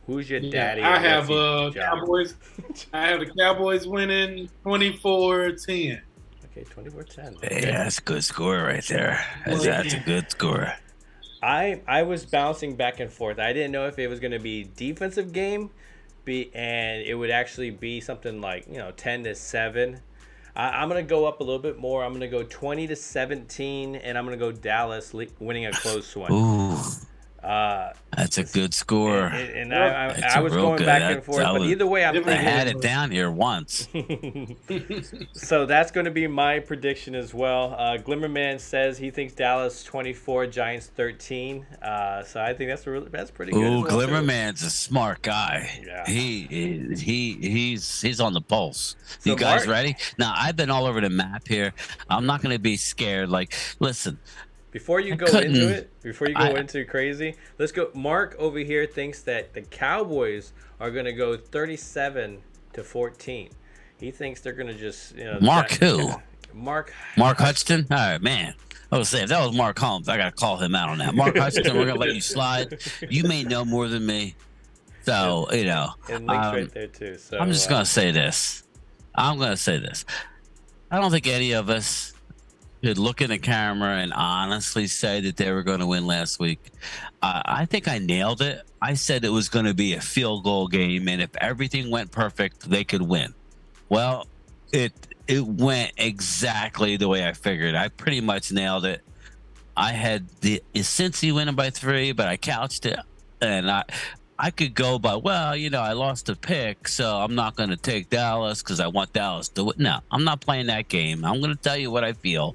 Who's your Yeah, daddy? I and have what's his job? Cowboys. I have the Cowboys winning 24-10. Okay, 24-10. Yeah, that's a good score right there. That's a good score. I was bouncing back and forth. I didn't know if it was going to be defensive game, and it would actually be something like 10-7. I'm going to go up a little bit more. I'm going to go 20-17, and I'm going to go Dallas winning a close one. Ooh, that's a good score. And I was going back and forth, but either way, I'm I thinking. had it down here once. So that's going to be my prediction as well. Glimmerman says he thinks Dallas 24, Giants 13. So I think that's pretty good. Ooh, as well, Glimmerman's a smart guy. Yeah. He's on the pulse. So You guys Mark- ready? Now I've been all over the map here. I'm not going to be scared. Like, listen. Before you go into crazy, let's go. Mark over here thinks that the Cowboys are going to go 37-14. He thinks they're going to just Mark who? Mark Hutchinson? All right, man. I was saying, if that was Mark Holmes, I got to call him out on that. Mark Hutchinson, we're going to let you slide. You may know more than me. So, and links right there too. So I'm just going to say this. I don't think any of us could look in the camera and honestly say that they were going to win last week. I think I nailed it. I said it was going to be a field goal game, and if everything went perfect, they could win. Well, it went exactly the way I figured. I pretty much nailed it. I had the Cincy winning by 3, but I couched it, and I could go by, I lost a pick, so I'm not going to take Dallas because I want Dallas to win. No, I'm not playing that game. I'm going to tell you what I feel.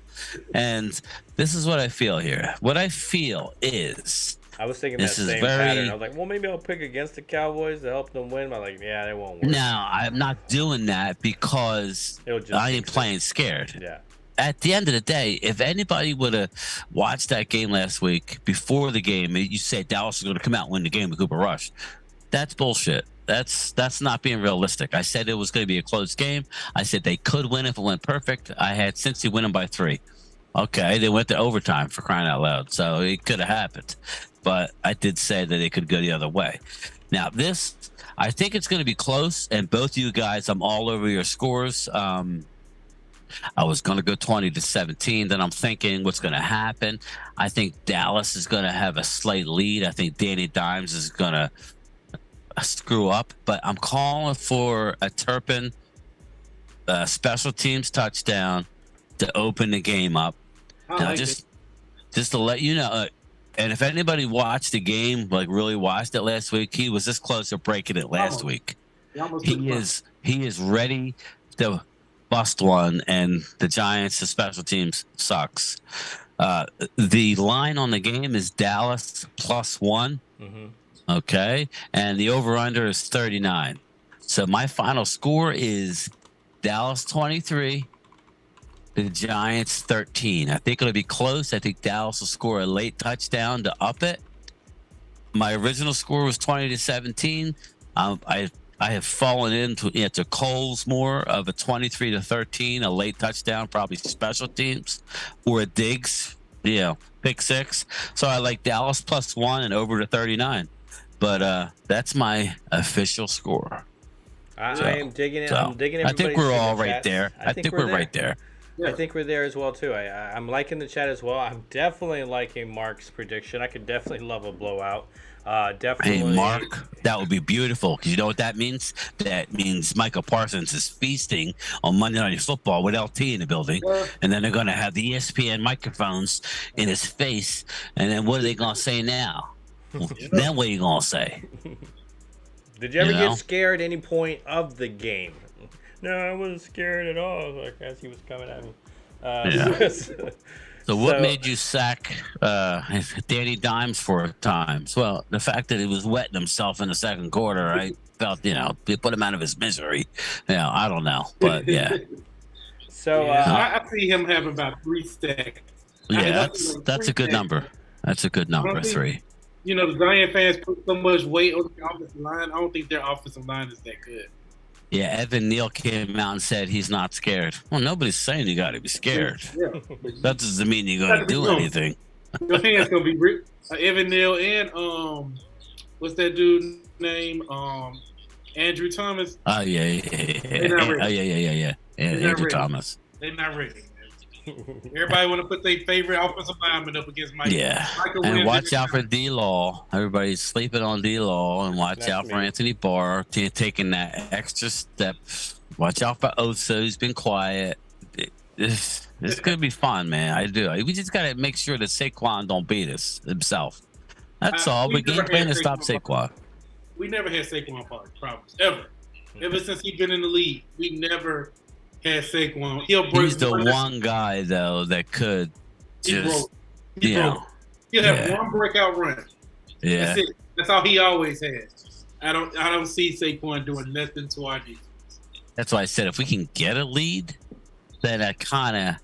And this is what I feel here. What I feel is... I was thinking that same pattern. I was like, well, maybe I'll pick against the Cowboys to help them win. But I'm like, yeah, they won't win. No, I'm not doing that because I ain't playing scared. Yeah. At the end of the day, if anybody would have watched that game last week before the game, you say Dallas is going to come out and win the game with Cooper Rush. That's bullshit. That's not being realistic. I said it was going to be a close game. I said they could win if it went perfect. I had Cincy winning by 3. Okay, they went to overtime, for crying out loud, so it could have happened. But I did say that it could go the other way. Now, I think it's going to be close, and both of you guys, I'm all over your scores. I was going to go 20-17. Then I'm thinking what's going to happen. I think Dallas is going to have a slight lead. I think Danny Dimes is going to screw up. But I'm calling for a Turpin special teams touchdown to open the game up. Now, just to let you know, and if anybody watched the game, like really watched it last week, he was this close to breaking it last week. He is ready to bust one, and the Giants, the special teams sucks. The line on the game is Dallas +1. Mm-hmm. Okay, and the over/under is 39. So my final score is Dallas 23, the Giants 13. I think it'll be close. I think Dallas will score a late touchdown to up it. My original score was 20-17. I have fallen into Cole's more of a 23-13, a late touchdown, probably special teams, or a Diggs, pick 6. So I like Dallas +1 and over to 39. But that's my official score. I am digging it. So, I'm digging it. I think we're all right there. I think we're right there. Yeah. I think we're there as well too. I'm liking the chat as well. I'm definitely liking Mark's prediction. I could definitely love a blowout. Definitely. Hey, Mark, that would be beautiful. Because you know what that means? That means Michael Parsons is feasting on Monday Night Football with LT in the building. And then they're going to have the ESPN microphones in his face. And then what are they going to say now? Then what are you going to say? Did you ever get scared at any point of the game? No, I wasn't scared at all. Like as he was coming at me. So what made you sack Danny Dimes 4 times? Well, the fact that he was wetting himself in the second quarter, I felt, they put him out of his misery. I don't know, but yeah. So I see him have about 3 sacks. Yeah, that's a good number. That's a good number, 3. The Giant fans put so much weight on the offensive line. I don't think their offensive line is that good. Yeah, Evan Neal came out and said he's not scared. Well, nobody's saying you got to be scared. Yeah. That doesn't mean you're going to do anything. Your hands going to be Evan Neal and what's that dude's name? Andrew Thomas. Oh yeah. Oh yeah. Andrew ready. Thomas. They're not ready. Everybody want to put their favorite offensive lineman up against Mike. Yeah, Michael and Williams watch out for D-Law. Everybody's sleeping on D-Law, and watch out for Anthony Barr taking that extra step. Watch out for Osa, who's been quiet. It's gonna be fun, man. I do. We just gotta make sure that Saquon don't beat us himself. That's all. But game plan to stop Saquon. We never had Saquon problems ever. Ever since he's been in the league, we never had Saquon. He's the one guy though that could just, He'll have one breakout run. Yeah, that's it. That's all he always has. I don't see Saquon doing nothing to our defense. That's why I said if we can get a lead, then I kind of,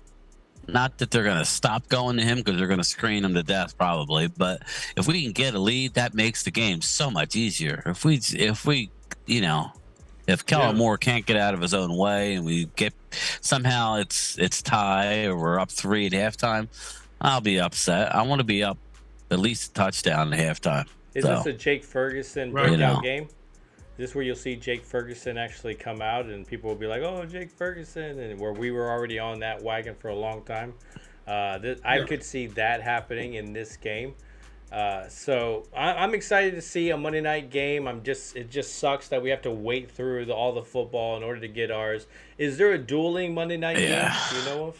not that they're gonna stop going to him because they're gonna screen him to death probably, but if we can get a lead, that makes the game so much easier. If we, you know. If Kellen Moore can't get out of his own way and we get somehow it's tie or we're up 3 at halftime, I'll be upset. I want to be up at least a touchdown at halftime. Is this a Jake Ferguson breakout game? Is this where you'll see Jake Ferguson actually come out and people will be like, "Oh, Jake Ferguson," and where we were already on that wagon for a long time? I could see that happening in this game. So I'm excited to see a Monday night game. It just sucks that we have to wait through all the football in order to get ours. Is there a dueling Monday night game? Do you know of?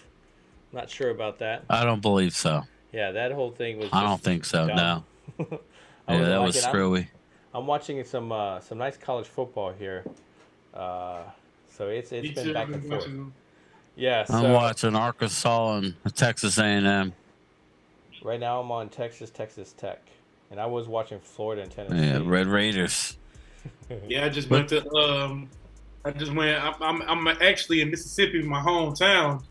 Not sure about that. I don't believe so. Yeah, that whole thing was. I don't think so. dumb. No. Yeah, that was screwy. I'm watching some nice college football here. So it's been back and forth. Yeah, I'm watching Arkansas and Texas A&M. Right now I'm on Texas Tech, and I was watching Florida and Tennessee. Yeah, Red Raiders. Yeah, I just went to. I'm actually in Mississippi, my hometown.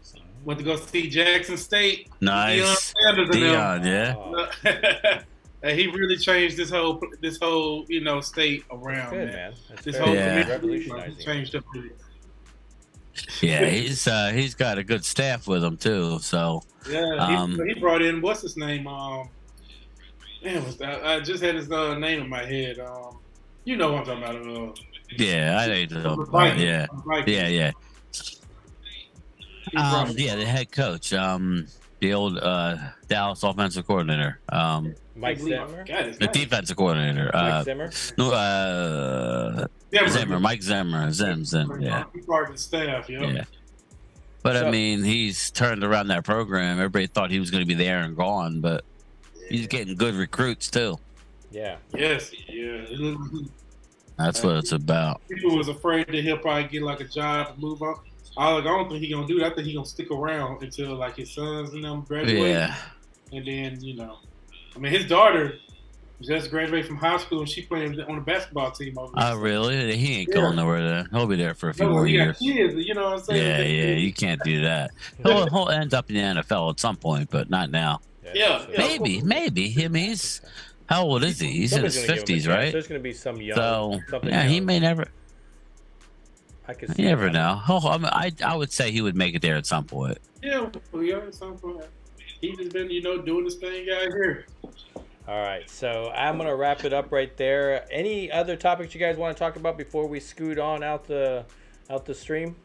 Went to go see Jackson State. Nice. Deion, yeah. And he really changed this whole state around. Good, man. This whole community revolutionizing. Changed up. Yeah, he's got a good staff with him too. So he brought in what's his name? Man, I just had his name in my head. You know what I'm talking about? Yeah, I know. Yeah. The head coach, the old Dallas offensive coordinator, Mike Zimmer, the defensive coordinator, Mike Zimmer. Zimmer, Mike Zimmer, Zim, yeah. He part of the staff, yeah. But I mean, he's turned around that program. Everybody thought he was going to be there and gone, but he's getting good recruits too. Yeah. Yes. Yeah. That's what it's about. People was afraid that he'll probably get like a job and move on. I don't think he's gonna do that. I think he's gonna stick around until like his sons and them graduate. Yeah. And then I mean, his daughter just graduated from high school and she playing on the basketball team over there. Oh, really? He ain't going nowhere then. He'll be there for a few more years. Kids, you know what I'm saying? Yeah, you can't do that. He'll end up in the NFL at some point, but not now. Yeah. Maybe. I mean, how old is he? He's in his 50s, right? There's going to be some young. So, yeah, he may never. You never know. I would say he would make it there at some point. Yeah, at some point. He's just been, doing this thing out here. All right, so I'm going to wrap it up right there. Any other topics you guys want to talk about before we scoot on out the stream?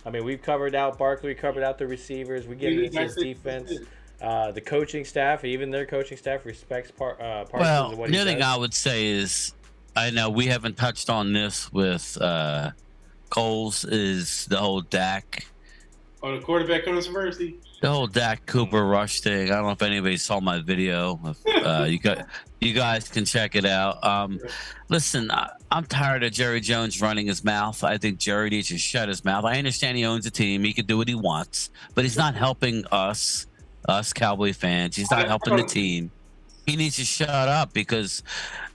I mean, we've covered out Barkley, we covered out the receivers. We get into his defense. The coaching staff, even their coaching staff, respects Parsons and what he does. The other thing I would say is, I know we haven't touched on this with Coles, is the whole Dak. Oh, the quarterback controversy. The whole Dak Cooper Rush thing. I don't know if anybody saw my video. You guys can check it out. Listen, I'm tired of Jerry Jones running his mouth. I think Jerry needs to shut his mouth. I understand he owns a team. He can do what he wants, but he's not helping us Cowboy fans. He's not helping the team. He needs to shut up because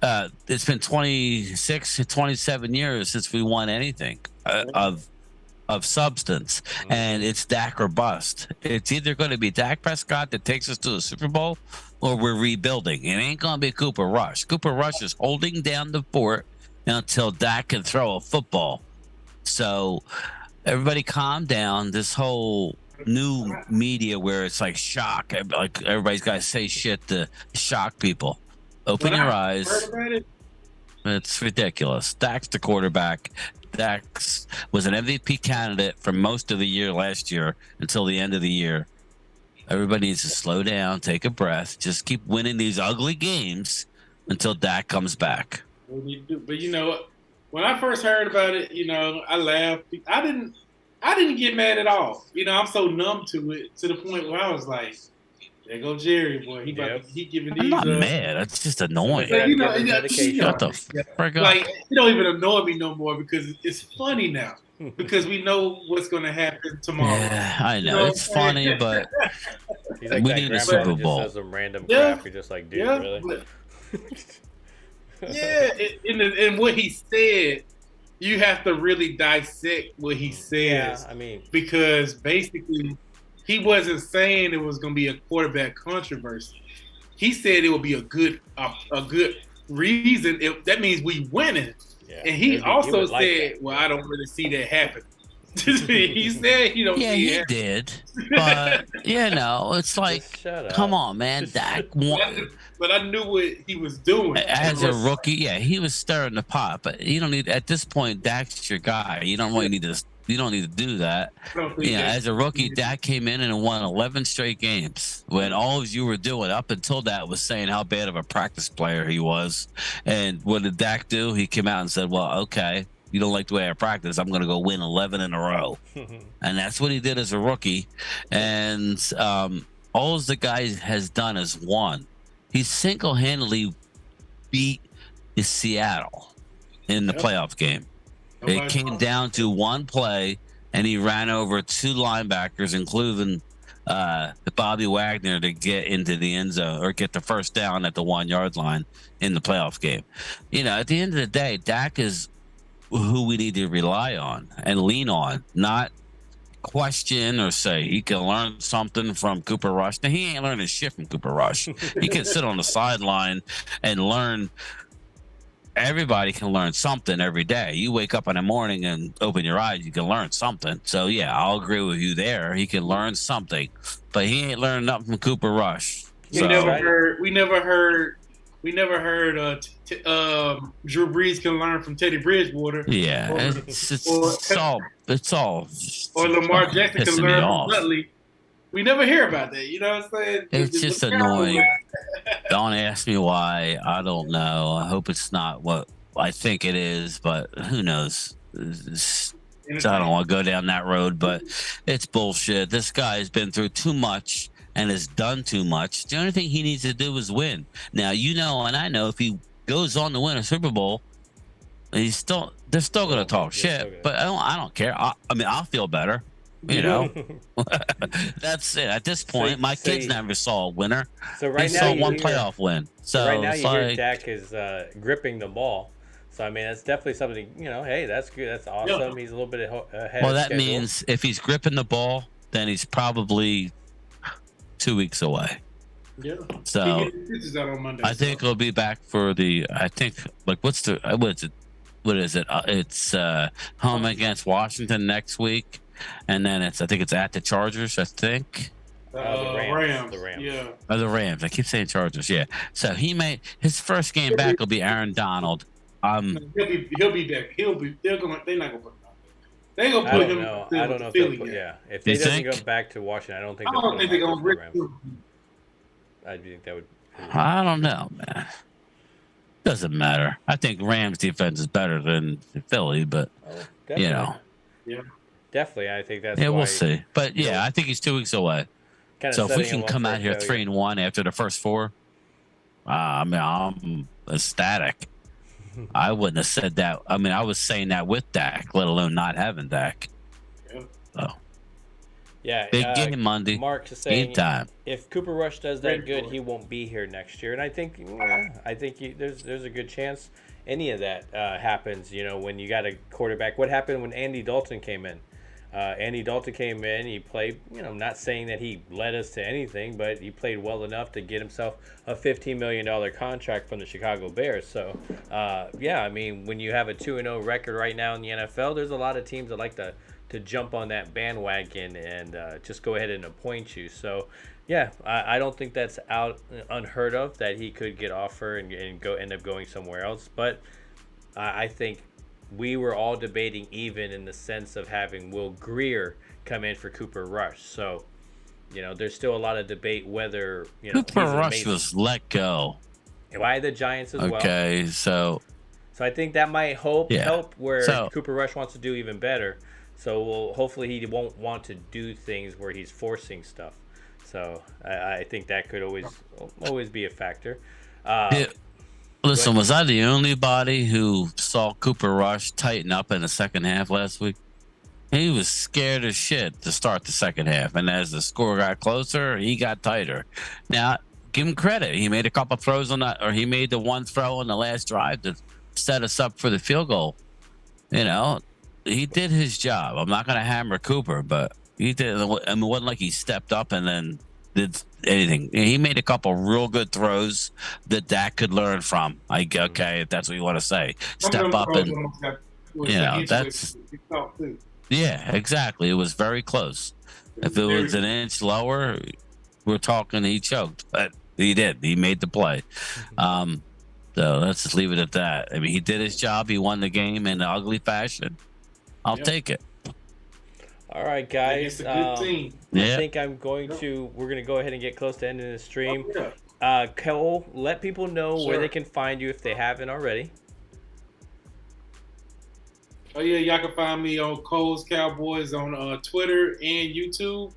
it's been 27 years since we won anything of substance, and it's Dak or bust. It's either going to be Dak Prescott that takes us to the Super Bowl, or we're rebuilding. It ain't going to be Cooper Rush. Cooper Rush is holding down the fort until Dak can throw a football. So everybody calm down. This whole new media where it's like everybody's got to say shit to shock people. Open your eyes. It's ridiculous. Dak's the quarterback. Dax was an MVP candidate for most of the year last year until the end of the year. Everybody needs to slow down, take a breath, just keep winning these ugly games until Dak comes back. But you know, when I first heard about it, you know, I laughed. I didn't get mad at all. You know, I'm so numb to it to the point where I was like, "There go Jerry, boy. He giving these." I'm not mad. It's just annoying. Like, you know, Shut the frick up. like it don't even annoy me no more because it's funny now. Because we know what's going to happen tomorrow. Yeah, I know. It's funny, but He's like we that need a grandpa Super that Bowl. just says some random Yeah. crap. You're just like, dude, Yeah, really? Yeah, and what he said, you have to really dissect what he says. Yeah, I mean, Because basically, he wasn't saying it was going to be a quarterback controversy. He said it would be a good reason. That means we winning. yeah. And he also would like said, that. "Well, I don't really see that happen." He said he don't yeah, see he it. did. But you know, it's like, Just shut up. come on, man. Dak But I knew what he was doing. as a rookie, yeah, he was stirring the pot. But you don't need at this point. Dak's your guy. You don't really need to. You don't need to do that. I don't think Yeah, that- as a rookie, Dak came in and won 11 straight games when all you were doing up until that was saying how bad of a practice player he was. And what did Dak do? He came out and said, well, okay, you don't like the way I practice. I'm going to go win 11 in a row. And that's what he did as a rookie. And all the guy has done is won. He single-handedly beat Seattle in the playoff game. It came down to one play, and he ran over two linebackers, including Bobby Wagner, to get into the end zone or get the first down at the 1 yard line in the playoff game. You know, at the end of the day, Dak is who we need to rely on and lean on, not question or say he can learn something from Cooper Rush. Now, he ain't learning shit from Cooper Rush. He can sit on the sideline and learn. Everybody can learn something every day. You wake up in the morning and open your eyes, you can learn something. So yeah, I'll agree with you there. He can learn something, but he ain't learning nothing from Cooper Rush. We So, never heard Drew Brees can learn from Teddy Bridgewater. yeah, Or- it's all Or Lamar Jackson can pissing me learn from off. Nutley. We never hear about that. You know what I'm saying? It's just annoying. Don't ask me why. I don't know. I hope it's not what I think it is, but who knows? So I don't want to go down that road, but it's bullshit. This guy has been through too much and has done too much. The only thing he needs to do is win. Now, you know, and I know if he goes on to win a Super Bowl, they're still going to talk shit, but I don't care. I mean, I'll feel better. You know, that's it. At this point, my kids never saw a winner. So right They now saw you one hear- playoff win. So right now it's you hear like, Dak is gripping the ball. So I mean, that's definitely something. You know, hey, that's good. That's awesome. Yeah. He's a little bit ahead. well, of that schedule. means if he's gripping the ball, then he's probably 2 weeks away. Yeah. So He gets his pitches out on Monday. I think he'll be back for the. I think like what is it? It's home against Washington next week, and then I think it's at the Chargers. I think. The Rams. The Rams. Yeah. Oh, the Rams. I keep saying Chargers. Yeah. So his first game back will be Aaron Donald. He'll be back. They're not gonna put him out there. They're gonna I put don't him. know. in I don't know if Philly they'll put, game. yeah. If You he doesn't think? go back to Washington, I don't think. I don't think they're gonna rip rip him. him. I think that would. I don't know, man. Doesn't matter. I think Rams defense is better than Philly, but Definitely. you know, Yeah. Definitely, I think that's. yeah, why we'll see. But yeah, I think he's 2 weeks away. kinda So if we setting can him up come for out here failure. 3-1 after the first four, I mean, I'm ecstatic. I wouldn't have said that. I mean, I was saying that with Dak, let alone not having Dak. Yeah. So Yeah. big game Monday. Mark is saying Game time. if Cooper Rush does that Ready good, for it. he won't be here next year. And I think, there's a good chance any of that happens. You know, when you got a quarterback. What happened when Andy Dalton came in? Andy Dalton came in. He played. You know, not saying that he led us to anything, but he played well enough to get himself a $15 million contract from the Chicago Bears. So, yeah, I mean, when you have a 2-0 record right now in the NFL, there's a lot of teams that like to jump on that bandwagon and just go ahead and appoint you. So, yeah, I don't think that's unheard of that he could get offered and end up going somewhere else. But I think we were all debating even in the sense of having Will Greer come in for Cooper Rush. So, there's still a lot of debate whether, Cooper Rush was let go. By the Giants as well. Okay, so I think that might help where So- Cooper Rush wants to do even better. So hopefully he won't want to do things where he's forcing stuff. So I think that could always be a factor. Listen, was I the only body who saw Cooper Rush tighten up in the second half last week? He was scared as shit to start the second half, and as the score got closer, he got tighter. Now, give him credit. He made a couple throws on that, or he made the one throw on the last drive to set us up for the field goal. He did his job. I'm not going to hammer Cooper, but he did. I mean, it wasn't like he stepped up and then did anything. He made a couple real good throws that Dak could learn from. Okay, if that's what you want to say. Step up and, that's... Yeah, exactly. It was very close. If it was an inch lower, we're talking he choked. But he did. He made the play. So let's just leave it at that. I mean, he did his job. He won the game in an ugly fashion. I'll take it. All right, guys. It's a good team. I think we're going to go ahead and get close to ending the stream. Cole, let people know where they can find you if they haven't already. Oh, yeah, y'all can find me on Cole's Cowboys on Twitter and YouTube.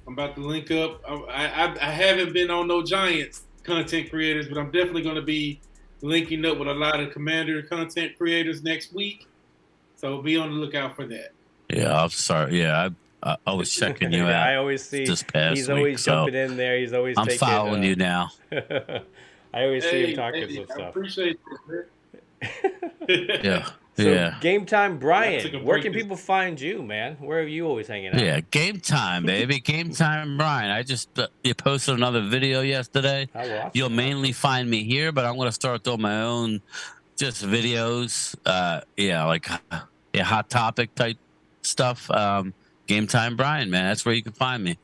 I'm about to link up. I haven't been on no Giants content creators, but I'm definitely going to be linking up with a lot of Commander content creators next week. So be on the lookout for that. Yeah, I'm sorry. Yeah, I was checking you out. I always see this past he's always week, jumping in there. He's always I'm following you now. I always see him talking some stuff. I appreciate it, man. Yeah. So, Game Time, Bryan. Where can people find you, man? Where are you always hanging out? Yeah, Game Time, baby. Game Time, Bryan. I just you posted another video yesterday. You'll mainly find me here, but I'm going to start doing my own just videos. Hot topic type stuff. Game Time, Bryan, man. That's where you can find me.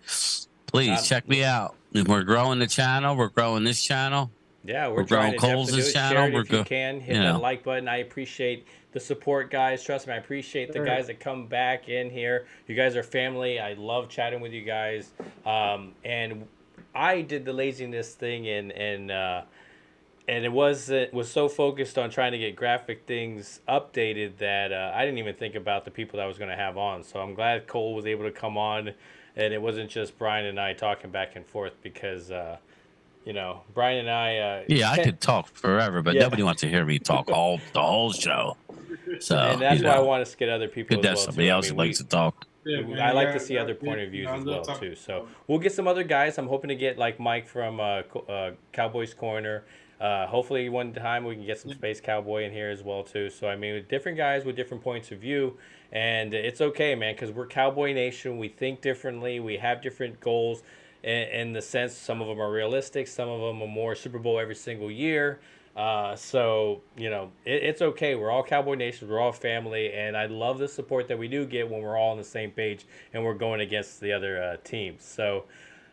Please check me out. We're growing the channel. We're growing this channel. Yeah, we're growing trying to Cole's channel. Share it if you can. Hit that like button. I appreciate the support, guys. Trust me, I appreciate the guys that come back in here. You guys are family. I love chatting with you guys. And I did the laziness thing, and it was so focused on trying to get graphic things updated that I didn't even think about the people that I was going to have on. So I'm glad Cole was able to come on, and it wasn't just Bryan and I talking back and forth because. Bryan and I. I could talk forever, but nobody wants to hear me talk the whole show. So, and that's why I want to get other people. That's somebody else who likes to talk. I like to see other point of views as well too. So we'll get some other guys. I'm hoping to get like Mike from Cowboys Corner. Hopefully one time we can get some Space Cowboy in here as well too. So I mean, different guys with different points of view, and it's okay, man, because we're Cowboy Nation. We think differently. We have different goals. In the sense, some of them are realistic, some of them are more Super Bowl every single year. So, it's okay. We're all Cowboy Nation. We're all family. And I love the support that we do get when we're all on the same page and we're going against the other teams. So,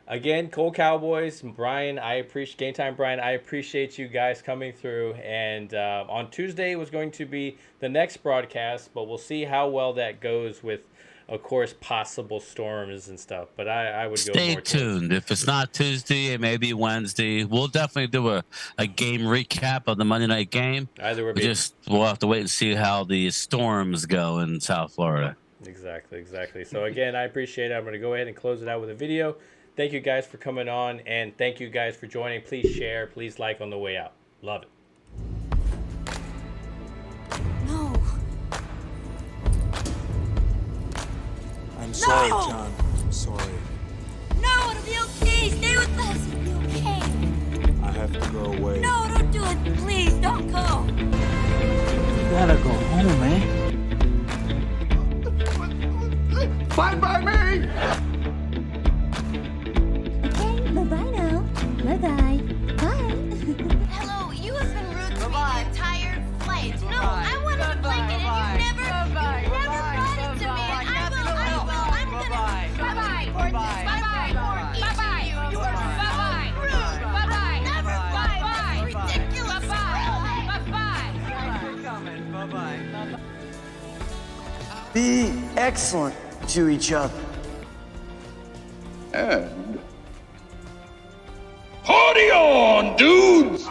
again, Cole Cowboys, Bryan, I appreciate Game Time, Bryan. I appreciate you guys coming through. And on Tuesday was going to be the next broadcast, but we'll see how well that goes with, of course, possible storms and stuff, but I would go Stay more tuned. If it's not Tuesday, it may be Wednesday. We'll definitely do a game recap of the Monday night game. We'll have to wait and see how the storms go in South Florida. Exactly. So again, I appreciate it. I'm going to go ahead and close it out with a video. Thank you guys for coming on, and thank you guys for joining. Please share, please like on the way out. Love it. No. I'm sorry, John. I'm sorry. No, it'll be okay. Stay with us. It'll be okay. I have to go away. No, don't do it. Please, don't go. You gotta go home, man. Fine by me! Okay, bye-bye now. Bye-bye. Bye. Hello, you have been rude to me the entire flight. No, I wanted a blanket and you never brought it to me. I'm gonna... Bye-bye. Bye-bye. Bye-bye. You are bye-bye. Rude. Bye-bye. Never bye-bye. Ridiculous. Bye-bye. Bye-bye. Be excellent to each other. And party on, dudes!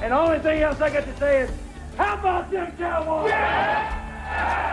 And the only thing else I got to say is, how about them Cowboys? Yeah!